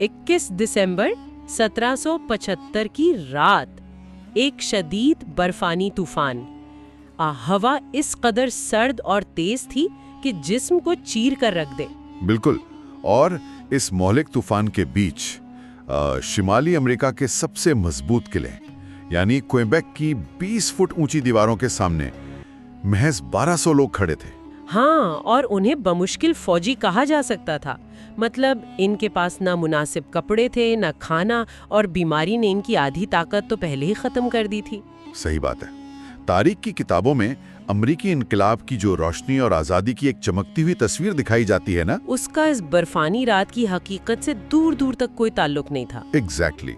21 दिसंबर 1775 की रात एक शदीद बर्फानी तूफान। हवा इस कदर सर्द और तेज थी कि जिस्म को चीर कर रख दे। बिल्कुल। और इस मौलिक तूफान के बीच शिमाली अमेरिका के सबसे मजबूत किले यानी क्वेबेक की 20 फुट ऊंची दीवारों के सामने महज 1200 लोग खड़े थे। हाँ, और उन्हें बमुश्किल फौजी कहा जा सकता था। मतलब इनके पास ना मुनासिब कपड़े थे, ना खाना, और बीमारी ने इनकी आधी ताकत तो पहले ही खत्म कर दी थी। सही बात है। तारीख की किताबों में अमरीकी इनकलाब की जो रोशनी और आज़ादी की एक चमकती हुई तस्वीर दिखाई जाती है ना, उसका इस बर्फानी रात की हकीकत से दूर दूर तक कोई ताल्लुक नहीं था। एग्जैक्टली।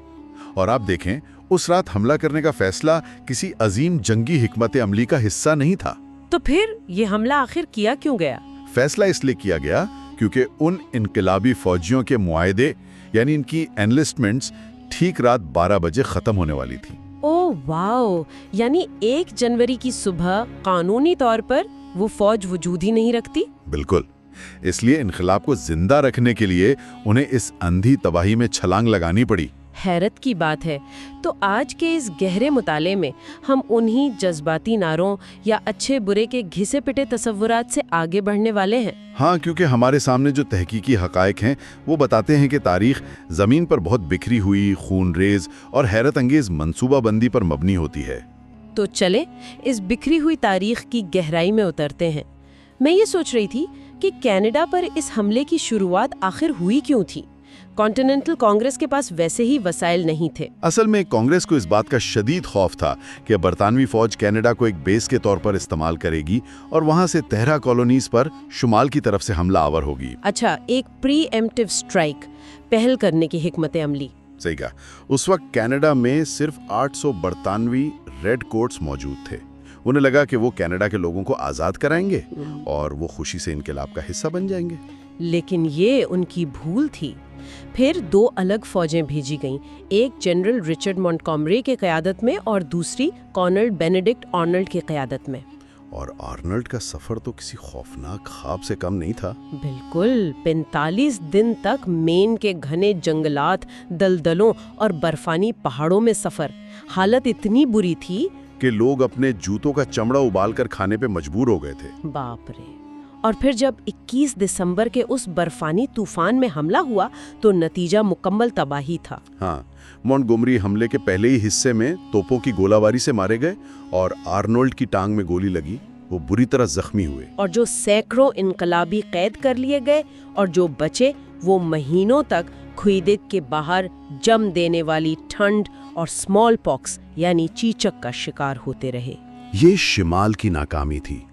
और आप देखें, उस रात हमला करने का फैसला किसी अजीम जंगी हिकमत अमली का हिस्सा नहीं था। तो फिर ये हमला आखिर किया क्यों गया? फैसला इसलिए किया गया क्योंकि उन इनकलाबी फौजियों के मुआहदे यानी इनकी एनलिस्टमेंट्स ठीक रात 12 बजे खत्म होने वाली थी। ओह वाओ, यानी 1 जनवरी की सुबह कानूनी तौर पर वो फौज वजूद ही नहीं रखती। बिल्कुल। इसलिए इनकलाब को जिंदा रखने के लिए उन्हें इस अंधी तबाही में छलांग लगानी पड़ी। हैरत की बात है। तो आज के इस गहरे मुताले में हम उन्हीं जज्बाती नारों या अच्छे बुरे के घिसे पिटे तसव्वुरात से आगे बढ़ने वाले हैं। हाँ, क्योंकि हमारे सामने जो तहकीकी हकायक हैं वो बताते हैं कि तारीख ज़मीन पर बहुत बिखरी हुई, खूनरेज और हैरत अंगेज मंसूबाबंदी पर मबनी होती है। तो चले इस बिखरी हुई तारीख की गहराई में उतरते हैं। मैं ये सोच रही थी कि कनाडा पर इस हमले की शुरुआत आखिर हुई क्यों थी? कॉन्टिनेंटल कांग्रेस के पास वैसे ही वसाइल नहीं थे। असल में कांग्रेस को इस बात का शदीद खौफ था कि बरतानवी फौज कनाडा को एक बेस के तौर पर इस्तेमाल करेगी और वहां से तेहरा कॉलोनीज पर शुमाल की तरफ से हमला आवर होगी। अच्छा, एक प्री एम्प्टिव स्ट्राइक पहल करने की हिकमत अमली। सही कहा। उस वक्त कनाडा में सिर्फ 800 बरतानवी रेड कोट्स मौजूद थे। उन्हें लगा कि वो कनाडा के लोगों को आज़ाद कराएंगे और वो खुशी से इनकलाब का हिस्सा बन जाएंगे। लेकिन ये उनकी भूल थी। फिर 2 अलग फौजें भेजी गईं, एक जनरल रिचर्ड मॉन्टगोमरी के क़यादत में और दूसरी कर्नल बेनेडिक्ट आर्नल्ड की क़यादत में। और आर्नल्ड का सफ़र तो किसी खौफनाक ख्वाब से कम नहीं था। बिल्कुल। 45 दिन तक मेन के घने जंगलात, दलदलों और बर्फानी पहाड़ों में सफ़र। हालत इतनी बुरी थी कि लोग अपने जूतों का चमड़ा उबालकर खाने पे मजबूर हो गए थे। बाप रे। और फिर जब 21 दिसंबर के उस बर्फानी तूफान में हमला हुआ तो नतीजा मुकम्मल तबाही था। हाँ, मॉन्टगोमरी हमले के पहले ही हिस्से में तोपों की गोलाबारी से मारे गए और आर्नोल्ड की टांग में गोली लगी। वो बुरी तरह जख्मी हुए। और जो सैकड़ों इनकलाबी कैद कर लिए गए और जो बचे वो महीनों तक ख्वेदेक के बाहर जम देने वाली ठंड और स्मॉल पॉक्स यानी चीचक का शिकार होते रहे। ये शिमाल की नाकामी थी।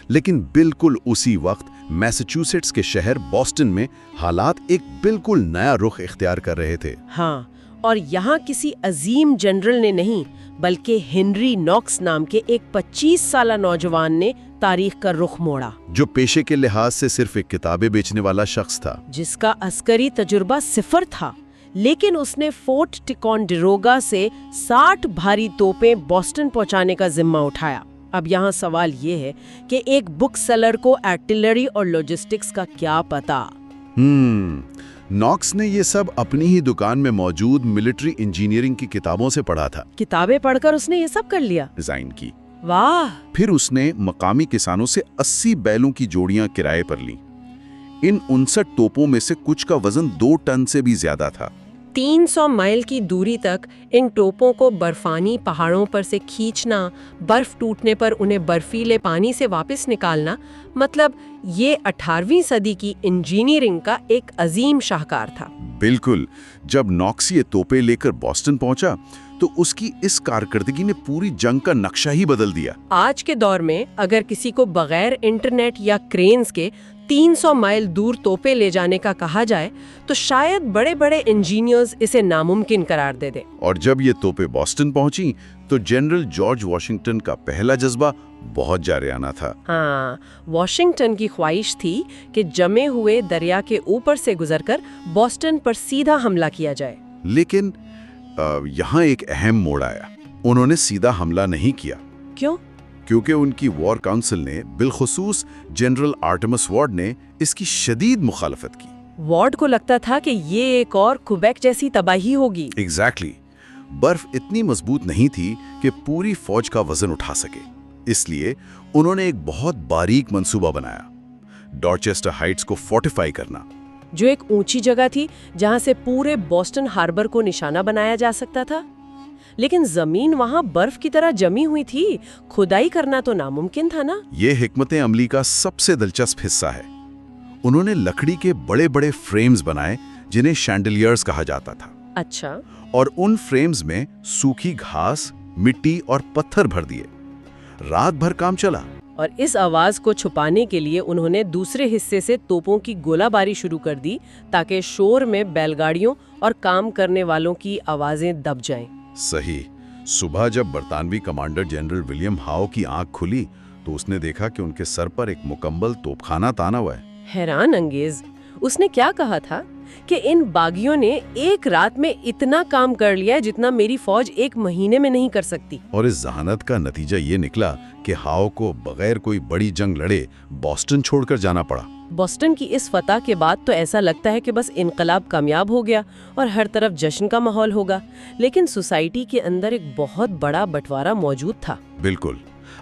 लेकिन बिल्कुल उसी वक्त मैसाचुसेट्स के शहर बॉस्टन में हालात एक बिल्कुल नया रुख इख्तियार कर रहे थे। हाँ, और यहाँ किसी अजीम जनरल ने नहीं बल्कि हेनरी नॉक्स नाम के एक 25 साला नौजवान ने तारीख का रुख मोड़ा, जो पेशे के लिहाज से सिर्फ एक किताबें बेचने वाला शख्स था, जिसका अस्करी तजुर्बा सिफर था। लेकिन उसने फोर्ट टिकोंडेरोगा से 60 भारी तोपें बॉस्टन पहुंचाने का जिम्मा उठाया। अब यहाँ सवाल ये है कि एक बुक सेलर को आर्टिलरी और लॉजिस्टिक्स का क्या पता? नॉक्स ने ये सब अपनी ही दुकान में मौजूद मिलिट्री इंजीनियरिंग की किताबों से पढ़ा था। किताबें पढ़कर उसने ये सब कर लिया? डिजाइन की। वाह। फिर उसने मकामी किसानों से 80 बैलों की जोड़ियां किराए पर ली। इन 59 तोपों में से कुछ का वजन 2 टन से भी ज्यादा था। 300 माइल की दूरी तक इन टोपों को बर्फानी पहाड़ों पर से खींचना, बर्फ टूटने पर उन्हें बर्फीले पानी से वापस निकालना, मतलब ये 18वीं सदी की इंजीनियरिंग का एक अजीम शाहकार था। बिल्कुल। जब नॉक्स ये तोपें लेकर बॉस्टन पहुंचा तो उसकी इस कारकर्दगी ने पूरी जंग का नक्शा ही बदल दिया। आज के दौर में अगर किसी को बगैर इंटरनेट या क्रेन्स के 300 माइल दूर तोपे ले जाने का कहा जाए तो शायद बड़े बड़े इंजीनियर्स इसे नामुमकिन करार दे दें। और जब ये तोपे बॉस्टन पहुंची तो जनरल जॉर्ज वॉशिंगटन का पहला जज्बा बहुत जारियाना था। हाँ, वॉशिंगटन की ख्वाहिश थी कि जमे हुए दरिया के ऊपर से गुजरकर बॉस्टन पर सीधा हमला किया जाए। लेकिन यहाँ एक अहम मोड़ आया। उन्होंने सीधा हमला नहीं किया। क्यों? क्योंकि उनकी वॉर काउंसिल ने, बिलखुसूस जनरल आर्टेमस वार्ड ने, इसकी शदीद मुखालफत की। وارڈ کو لگتا تھا کہ یہ ایک اور کوبیک جیسی تباہی ہوگی۔ ایگزیکٹلی برف اتنی مضبوط نہیں تھی کہ پوری فوج کا وزن اٹھا سکے، اس لیے انہوں نے ایک بہت باریک منصوبہ بنایا، ڈارچسٹر ہائٹس کو فورٹیفائی کرنا، جو ایک اونچی جگہ تھی جہاں سے پورے بوسٹن ہاربر کو نشانہ بنایا جا سکتا تھا۔ لیکن زمین وہاں برف کی طرح جمی ہوئی تھی، کھدائی کرنا تو ناممکن تھا نا۔ یہ حکمت عملی کا سب سے دلچسپ حصہ ہے۔ انہوں نے لکڑی کے بڑے بڑے فریمز بنائے جنہیں شینڈلیئرز کہا جاتا تھا، اچھا، اور ان فریمز میں سوکھی گھاس، مٹی اور پتھر بھر دیے۔ رات بھر کام چلا، اور اس آواز کو چھپانے کے لیے انہوں نے دوسرے حصے سے توپوں کی گولہ باری شروع کر دی تاکہ شور میں بیل گاڑیوں اور کام کرنے والوں کی آوازیں دب جائیں۔ صحیح۔ صبح جب برطانوی کمانڈر جنرل ولیم ہاؤ کی آنکھ کھلی تو اس نے دیکھا کہ ان کے سر پر ایک مکمل توپ خانہ تانا ہوا ہے۔ حیران انگیز، اس نے کیا کہا تھا کہ ان باغیوں نے ایک رات میں اتنا کام کر لیا جتنا میری فوج ایک مہینے میں نہیں کر سکتی۔ اور اس ذہانت کا نتیجہ یہ نکلا کہ ہاؤ کو بغیر کوئی بڑی جنگ لڑے بوسٹن چھوڑ کر جانا پڑا۔ بوسٹن کی اس فتح کے بعد تو ایسا لگتا ہے کہ بس انقلاب کامیاب ہو گیا اور ہر طرف جشن کا ماحول ہوگا، لیکن سوسائٹی کے اندر ایک بہت بڑا بٹوارا موجود تھا۔ بالکل،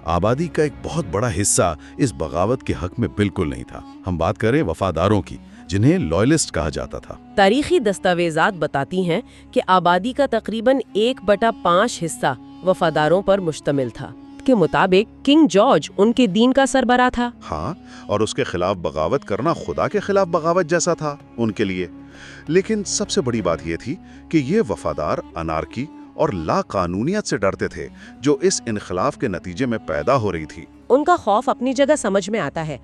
آبادی کا ایک بہت بڑا حصہ اس بغاوت کے حق میں بالکل نہیں تھا۔ ہم بات کریں وفاداروں کی، جنہیں لوائلسٹ کہا جاتا تھا۔ تاریخی دستاویزات بتاتی ہیں کہ آبادی کا تقریباً 1/5 حصہ وفاداروں پر مشتمل تھا۔ کے مطابق کنگ جارج ان کے دین کا سربراہ تھا۔ ہاں، اور اس کے خلاف بغاوت کرنا خدا کے خلاف بغاوت جیسا تھا ان کے لیے۔ لیکن سب سے بڑی بات یہ تھی کہ یہ وفادار انارکی اور لا قانونیت سے ڈرتے تھے جو اس انقلاب کے نتیجے میں پیدا ہو رہی تھی۔ ان کا خوف اپنی جگہ سمجھ میں آتا ہے۔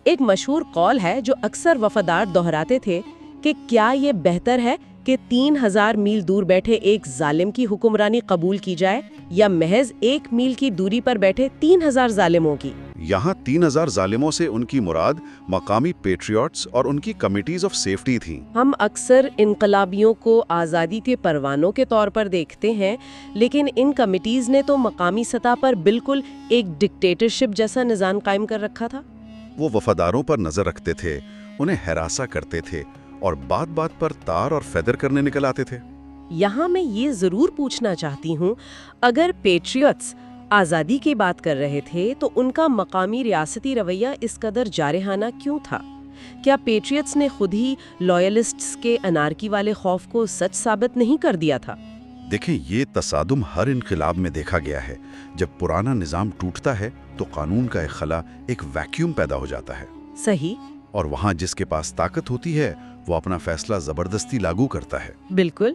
ایک مشہور قول ہے جو اکثر وفادار دہراتے تھے کہ کیا یہ بہتر ہے کہ 3000 میل دور بیٹھے ایک ظالم کی حکمرانی قبول کی جائے یا محض 1 میل کی دوری پر بیٹھے 3000 ظالموں کی۔ یہاں 3000 ظالموں سے ان کی مراد مقامی پیٹریوٹس اور ان کی کمیٹیز آف سیفٹی تھیں۔ ہم اکثر انقلابیوں کو آزادی کے پروانوں کے طور پر دیکھتے ہیں، لیکن ان کمیٹیز نے تو مقامی سطح پر بالکل ایک ڈکٹیٹرشپ جیسا نظام قائم کر رکھا تھا۔ وہ وفاداروں پر نظر رکھتے تھے، انہیں ہراساں کرتے تھے اور بات بات پر تار اور فیدر کرنے نکل آتے تھے۔ یہاں میں یہ ضرور پوچھنا چاہتی ہوں، اگر پیٹریوٹس آزادی کی بات کر رہے تھے تو ان کا مقامی ریاستی رویہ اس قدر جارحانہ کیوں تھا؟ کیا پیٹریوٹس نے خود ہی لوائلسٹس کے انارکی والے خوف کو سچ ثابت نہیں کر دیا تھا؟ دیکھیں، یہ تصادم ہر انقلاب میں دیکھا گیا ہے۔ جب پرانا نظام ٹوٹتا ہے تو قانون کا ایک خلا، ایک ویکیوم پیدا ہو جاتا ہے۔ صحیح۔ اور وہاں جس کے پاس طاقت ہوتی ہے وہ اپنا فیصلہ زبردستی لاگو کرتا ہے۔ بالکل،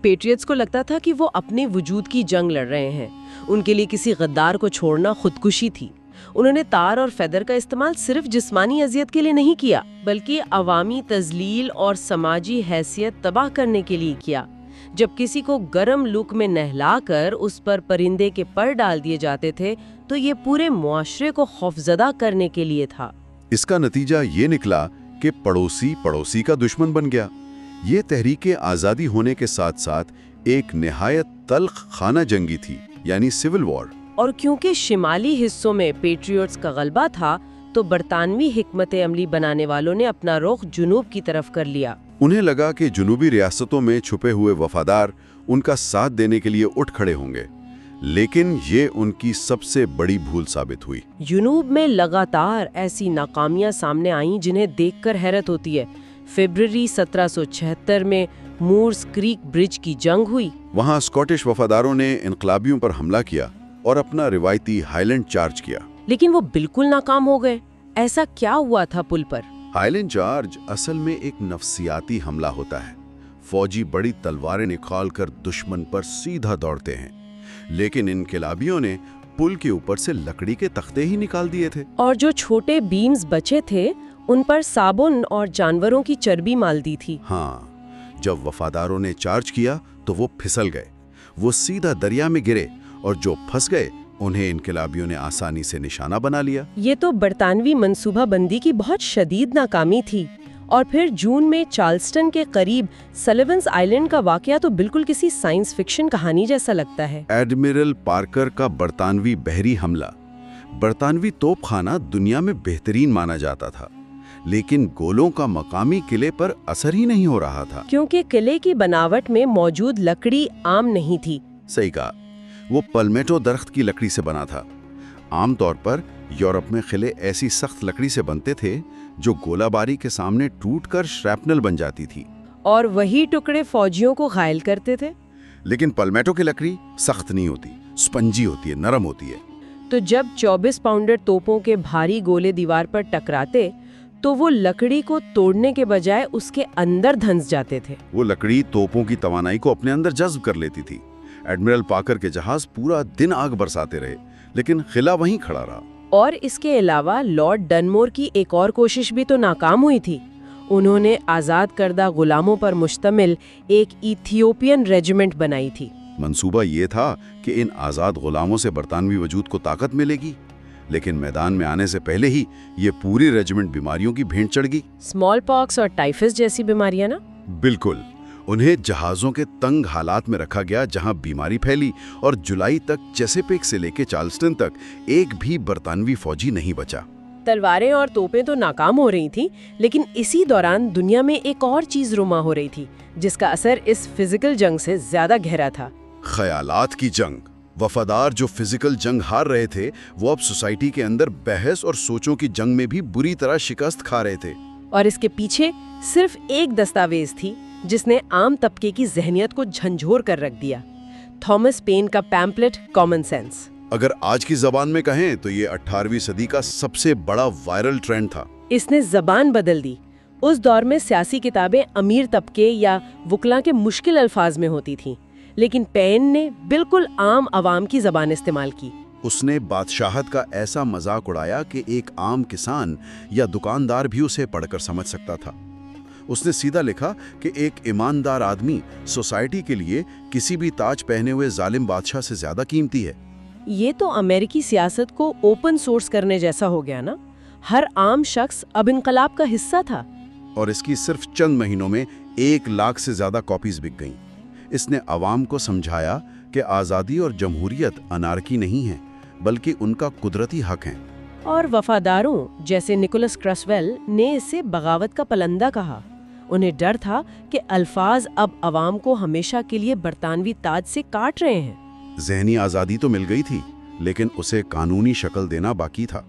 پیٹریٹس کو لگتا تھا کہ وہ اپنے وجود کی جنگ لڑ رہے ہیں۔ ان کے لیے کسی غدار کو چھوڑنا خودکشی تھی۔ انہوں نے تار اور فیدر کا استعمال صرف جسمانی اذیت کے لیے نہیں کیا، بلکہ عوامی تذلیل اور سماجی حیثیت تباہ کرنے کے لیے کیا۔ جب کسی کو گرم لوک میں نہلا کر اس پر پرندے کے پر ڈال دیے جاتے تھے تو یہ پورے معاشرے کو خوفزدہ کرنے کے لیے تھا۔ اس کا نتیجہ یہ نکلا کہ پڑوسی کا دشمن بن گیا۔ یہ تحریک آزادی ہونے کے ساتھ ساتھ ایک نہایت تلخ خانہ جنگی تھی، یعنی سول وار۔ اور کیونکہ شمالی حصوں میں پیٹریوٹس کا غلبہ تھا تو برطانوی حکمت عملی بنانے والوں نے اپنا رخ جنوب کی طرف کر لیا۔ انہیں لگا کہ جنوبی ریاستوں میں چھپے ہوئے وفادار ان کا ساتھ دینے کے لیے اٹھ کھڑے ہوں گے، لیکن یہ ان کی سب سے بڑی بھول ثابت ہوئی۔ جنوب میں لگاتار ایسی ناکامیاں سامنے آئیں جنہیں دیکھ کر حیرت ہوتی ہے۔ فروری 1776 میں مورس کریک برج کی جنگ ہوئی۔ وہاں اسکاٹش وفاداروں نے انقلابیوں پر حملہ کیا اور اپنا روایتی ہائیلینڈ چارج کیا، لیکن وہ بالکل ناکام ہو گئے۔ ایسا کیا ہوا تھا پل پر؟ ہائیلینڈ چارج اصل میں ایک نفسیاتی حملہ ہوتا ہے۔ فوجی بڑی تلواریں نکال کر دشمن پر سیدھا دوڑتے ہیں، لیکن انقلابیوں نے پل کے اوپر سے لکڑی کے تختے ہی نکال دیے تھے، اور جو چھوٹے بیمز بچے تھے ان پر صابن اور جانوروں کی چربی مال دی تھی۔ ہاں، جب وفاداروں نے چارج کیا تو وہ پھسل گئے، وہ سیدھا دریا میں گرے اور جو پھنس گئے انہیں انقلابیوں نے آسانی سے نشانہ بنا لیا۔ یہ تو برطانوی منصوبہ بندی کی بہت شدید ناکامی تھی۔ اور پھر جون میں چارلسٹن کے قریب سلیونز آئلینڈ کا واقعہ تو بالکل کسی سائنس فکشن کہانی جیسا لگتا ہے۔ ایڈمرل پارکر کا برطانوی بحری حملہ۔ برطانوی توپ خانہ دنیا میں بہترین مانا جاتا تھا، लेकिन गोलों का मकामी किले पर असर ही नहीं हो रहा था। क्योंकि किले की बनावट में मौजूद लकड़ी आम नहीं थी। सही कहा, वो पल्मेटो दरख्त की लकड़ी से बना था। आमतौर पर यूरोप में किले ऐसी सख्त लकड़ी से बनते थे जो गोलाबारी के सामने टूटकर श्रैपनल बन जाती थी, और वही टुकड़े फौजियों को घायल करते थे। लेकिन पल्मेटो की लकड़ी सख्त नहीं होती, स्पंजी होती है, नरम होती है। तो जब 24 पाउंडर तोपों के भारी गोले दीवार पर टकराते तो वो लकड़ी को तोड़ने के बजाय उसके अंदर धंस जाते थे। वो लकड़ी तोपों की तवानाई को अपने अंदर जज्ब कर लेती थी। एडमिरल पाकर के जहाज पूरा दिन आग बरसाते रहे, लेकिन किला वहीं खड़ा रहा। और इसके अलावा लॉर्ड डनमोर की एक और कोशिश भी तो नाकाम हुई थी। उन्होंने आज़ाद करदा गुलामों पर मुश्तमिल एक इथियोपियन रेजिमेंट बनाई थी। मंसूबा ये था कि इन आज़ाद गुलामों से बरतानवी वजूद को ताकत मिलेगी, लेकिन मैदान में आने से पहले ही ये पूरी रेजिमेंट बीमारियों की भेंट चढ़ गई। स्मॉल पॉक्स और टाइफस जैसी बीमारियां ना? बिल्कुल। उन्हें जहाज़ों के तंग हालात में रखा गया जहां बीमारी फैली, और जुलाई तक चेसेपेक से लेकर चार्ल्सटन तक एक भी बरतानवी फौजी नहीं बचा। तलवारें और तोपें तो नाकाम हो रही थीं, लेकिन इसी दौरान दुनिया में एक और चीज रुमा हो रही थी जिसका असर इस फिजिकल जंग से ज्यादा गहरा था। ख्यालात की जंग। वफादार जो फिजिकल जंग हार रहे थे, वो अब सोसाइटी के अंदर बहस और सोचों की जंग में भी बुरी तरह शिकस्त खा रहे थे। और इसके पीछे सिर्फ एक दस्तावेज थी जिसने आम तबके की जहनियत को झंझोर कर रख दिया। थॉमस पेन का पैम्पलेट कॉमन सेंस। अगर आज की जबान में कहें तो ये 18वीं सदी का सबसे बड़ा वायरल ट्रेंड था। इसने जबान बदल दी। उस दौर में सियासी किताबें अमीर तबके या वुकला के मुश्किल अल्फाज में होती थीं, लेकिन पेन ने बिल्कुल आम आवाम की जबान इस्तेमाल की। उसने बादशाहत का ऐसा मजाक उड़ाया कि एक आम किसान या दुकानदार भी उसे पढ़कर समझ सकता था। उसने सीधा लिखा कि एक ईमानदार आदमी सोसाइटी के लिए किसी भी ताज पहने हुए जालिम बादशाह से ज्यादा कीमती है। ये तो अमेरिकी सियासत को ओपन सोर्स करने जैसा हो गया ना। हर आम शख्स अब इनकलाब का हिस्सा था। और इसकी सिर्फ चंद महीनों में 1 लाख से ज्यादा कॉपीज बिक गईं। इसने आवाम को समझाया कि आज़ादी और जमहूरियत अनारकी नहीं है, बल्कि उनका कुदरती हक है। और वफादारों जैसे निकोलस क्रसवेल ने इसे बगावत का पलंदा कहा। उन्हें डर था कि अल्फाज अब आवाम को हमेशा के लिए बरतानवी ताज से काट रहे हैं। ज़हनी आज़ादी तो मिल गई थी, लेकिन उसे कानूनी शक्ल देना बाकी था,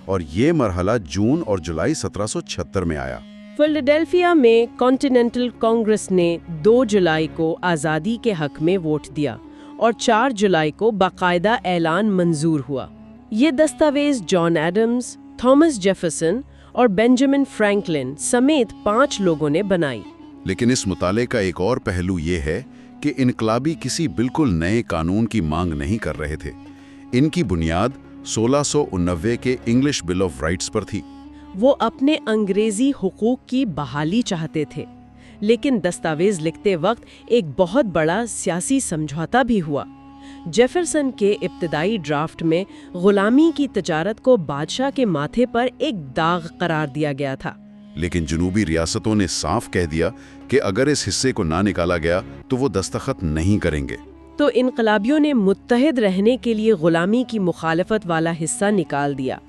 और ये मरहला जून और जुलाई 1776 में आया। फिलाडेल्फिया में कॉन्टिनेंटल कांग्रेस ने 2 जुलाई को आज़ादी के हक में वोट दिया और 4 जुलाई को बाकायदा ऐलान मंजूर हुआ। ये दस्तावेज जॉन एडम्स, थॉमस जेफरसन और बेंजामिन फ्रैंकलिन समेत 5 लोगों ने बनाई। लेकिन इस मुताले का एक और पहलू ये है कि इनकलाबी किसी बिल्कुल नए कानून की मांग नहीं कर रहे थे। इनकी बुनियाद 1689 के इंग्लिश बिल ऑफ राइट्स पर थी। वो अपने अंग्रेजी हुकूक की बहाली चाहते थे, लेकिन दस्तावेज लिखते वक्त एक बहुत बड़ा सियासी समझौता भी हुआ। जेफरसन के इब्तदाई ड्राफ्ट में गुलामी की तजारत को बादशाह के माथे पर एक दाग करार दिया गया था। लेकिन जनूबी रियासतों ने साफ कह दिया कि अगर इस हिस्से को ना निकाला गया तो वो दस्तखत नहीं करेंगे। तो इनकलाबियों ने मुत्तहिद रहने के लिए गुलामी की मुखालफत वाला हिस्सा निकाल दिया।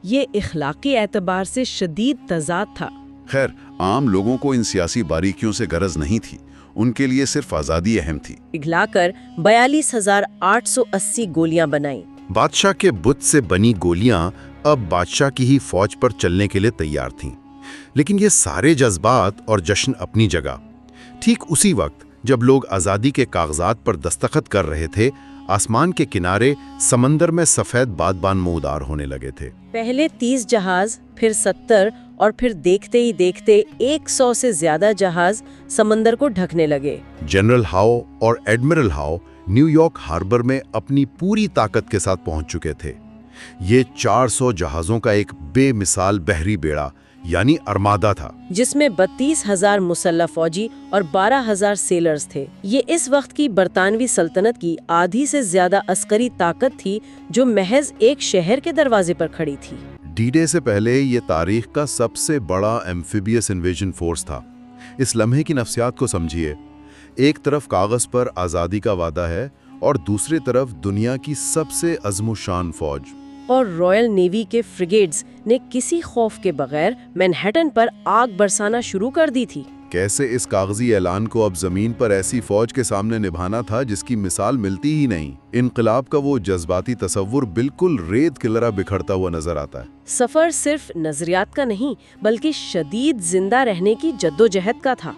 ये इखलाकी एतबार से शदीद तजाद था। खैर, आम लोगों को इन सियासी बारीकियों से गरज नहीं थी। उनके लिए सिर्फ आज़ादी अहम थी। पिघलाकर 42,880 गोलियां बनाई। बादशाह के बुत से बनी गोलियां अब बादशाह की ही फौज पर चलने के लिए तैयार थीं। लेकिन ये सारे जज्बात और जश्न अपनी जगह। ठीक उसी वक्त जब लोग आज़ादी के कागजात पर दस्तखत कर रहे थे, आसमान के किनारे समंदर में सफ़ेद बादबान नमूदार होने लगे थे। पहले 30 जहाज, फिर 70 और फिर देखते ही देखते 100 से ज्यादा जहाज समंदर को ढकने लगे। जनरल हाउ और एडमिरल हाउ न्यूयॉर्क हार्बर में अपनी पूरी ताकत के साथ पहुंच चुके थे। ये 400 जहाज़ों का एक बेमिसाल बहरी बेड़ा यानी अरमादा था, जिसमें 32,000 मुसल्लह फौजी और 12,000 सेलर्स थे। ये इस वक्त की बरतानवी सल्तनत की आधी से ज्यादा अस्करी ताकत थी, जो महज एक शहर के दरवाजे पर खड़ी थी। डी-डे से पहले ये तारीख का सबसे बड़ा एम्फिबियस इन्वेजन फोर्स था। इस लम्हे की नफ्सियात को समझिए। एक तरफ कागज पर आज़ादी का वादा है और दूसरी तरफ दुनिया की सबसे अज़्म-ओ-शान फौज। اور رائل نیوی کے فریگیٹس نے کسی خوف کے بغیر مینہٹن پر آگ برسانا شروع کر دی تھی۔ کیسے اس کاغذی اعلان کو اب زمین پر ایسی فوج کے سامنے نبھانا تھا جس کی مثال ملتی ہی نہیں۔ انقلاب کا وہ جذباتی تصور بالکل ریت کی طرح بکھرتا ہوا نظر آتا ہے۔ سفر صرف نظریات کا نہیں بلکہ شدید زندہ رہنے کی جدوجہد کا تھا۔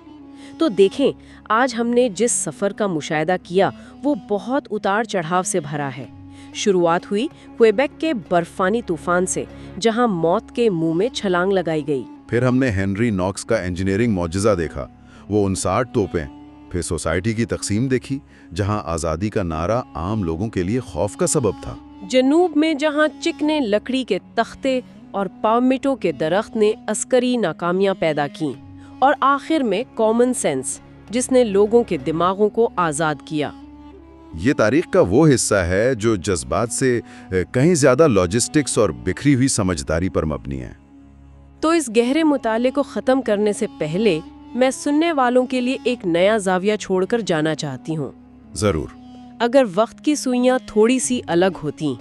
تو دیکھیں، آج ہم نے جس سفر کا مشاہدہ کیا وہ بہت اتار چڑھاؤ سے بھرا ہے۔ شروعات ہوئی کوئیبیک کے برفانی طوفان سے، جہاں موت کے منہ میں چھلانگ لگائی گئی۔ پھر ہم نے ہنری ناکس کا انجینئرنگ معجزہ دیکھا، وہ 59 توپیں۔ پھر سوسائٹی کی تقسیم دیکھی، جہاں آزادی کا نعرہ عام لوگوں کے لیے خوف کا سبب تھا۔ جنوب میں جہاں چکنے لکڑی کے تختے اور پالمیٹو کے درخت نے عسکری ناکامیاں پیدا کیں، اور آخر میں کامن سینس، جس نے لوگوں کے دماغوں کو آزاد کیا۔ یہ تاریخ کا وہ حصہ ہے جو جذبات سے کہیں زیادہ لاجسٹکس اور بکھری ہوئی سمجھداری پر مبنی ہے۔ تو اس گہرے مطالعے کو ختم کرنے سے پہلے میں سننے والوں کے لیے ایک نیا زاویہ چھوڑ کر جانا چاہتی ہوں۔ ضرور۔ اگر وقت کی سوئیاں تھوڑی سی الگ ہوتیں،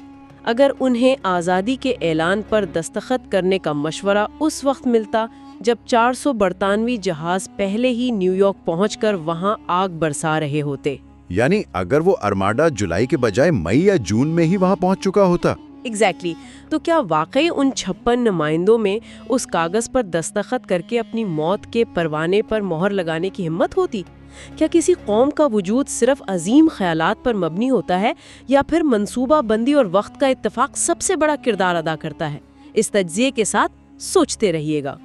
اگر انہیں آزادی کے اعلان پر دستخط کرنے کا مشورہ اس وقت ملتا جب 400 برطانوی جہاز پہلے ہی نیو یارک پہنچ کر وہاں آگ برسا رہے ہوتے، یعنی اگر وہ ارماڈا جولائی کے بجائے مئی یا جون میں ہی وہاں پہنچ چکا ہوتا۔ ایگزیکٹلی، تو کیا واقعی ان 56 نمائندوں میں اس کاغذ پر دستخط کر کے اپنی موت کے پروانے پر مہر لگانے کی ہمت ہوتی؟ کیا کسی قوم کا وجود صرف عظیم خیالات پر مبنی ہوتا ہے، یا پھر منصوبہ بندی اور وقت کا اتفاق سب سے بڑا کردار ادا کرتا ہے؟ اس تجزیے کے ساتھ سوچتے رہیے گا۔